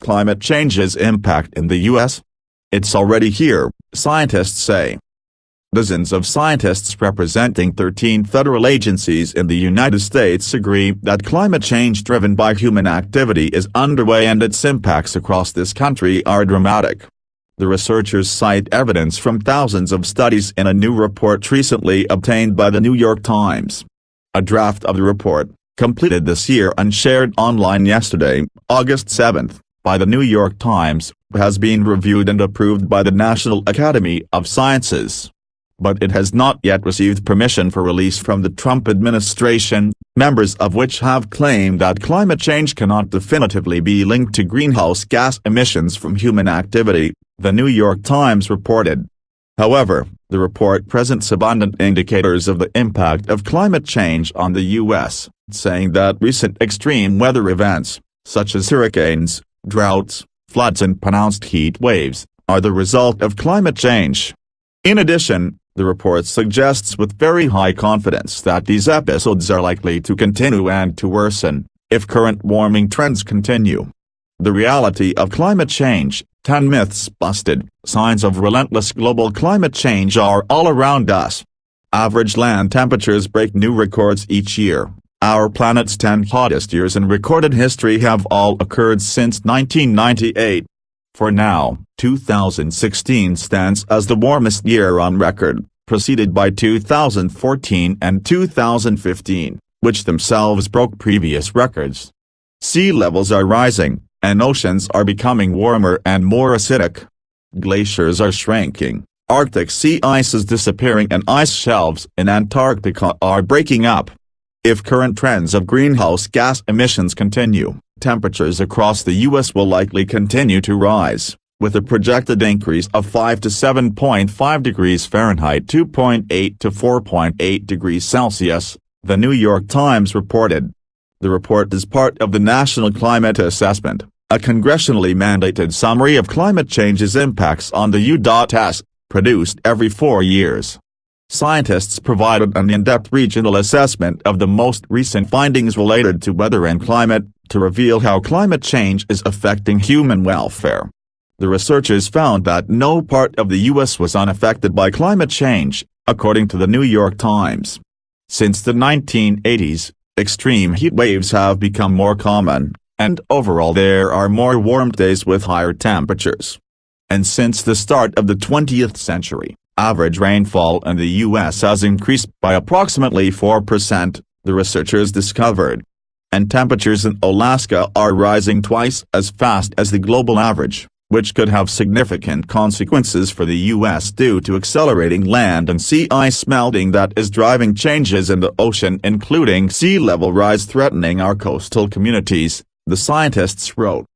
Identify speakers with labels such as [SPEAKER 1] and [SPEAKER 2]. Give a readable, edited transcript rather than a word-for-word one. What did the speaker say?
[SPEAKER 1] climate change's impact in the U.S.? It's already here, scientists say. Dozens of scientists representing 13 federal agencies in the United States agree that climate change driven by human activity is underway and its impacts across this country are dramatic. The researchers cite evidence from thousands of studies in a new report recently obtained by the New York Times. A draft of the report, completed this year and shared online yesterday, August 7, by the New York Times, has been reviewed and approved by the National Academy of Sciences. But it has not yet received permission for release from the Trump administration, members of which have claimed that climate change cannot definitively be linked to greenhouse gas emissions from human activity, the New York Times reported. However, the report presents abundant indicators of the impact of climate change on the U.S., saying that recent extreme weather events, such as hurricanes, droughts, floods and pronounced heat waves, are the result of climate change. In addition, the report suggests with very high confidence that these episodes are likely to continue and to worsen, if current warming trends continue. The reality of climate change, 10 myths busted, signs of relentless global climate change are all around us. Average land temperatures break new records each year. Our planet's 10 hottest years in recorded history have all occurred since 1998. For now, 2016 stands as the warmest year on record, preceded by 2014 and 2015, which themselves broke previous records. Sea levels are rising, and oceans are becoming warmer and more acidic. Glaciers are shrinking, Arctic sea ice is disappearing and ice shelves in Antarctica are breaking up. If current trends of greenhouse gas emissions continue, temperatures across the U.S. will likely continue to rise, with a projected increase of 5 to 7.5 degrees Fahrenheit 2.8 to 4.8 degrees Celsius, the New York Times reported. The report is part of the National Climate Assessment, a congressionally mandated summary of climate change's impacts on the U.S., produced every 4 years. Scientists provided an in-depth regional assessment of the most recent findings related to weather and climate, to reveal how climate change is affecting human welfare. The researchers found that no part of the U.S. was unaffected by climate change, according to the New York Times. Since the 1980s, extreme heat waves have become more common, and overall there are more warm days with higher temperatures. And since the start of the 20th century, average rainfall in the U.S. has increased by approximately 4%, the researchers discovered. And temperatures in Alaska are rising twice as fast as the global average, which could have significant consequences for the U.S. due to accelerating land and sea ice melting that is driving changes in the ocean, including sea level rise threatening our coastal communities, the scientists wrote.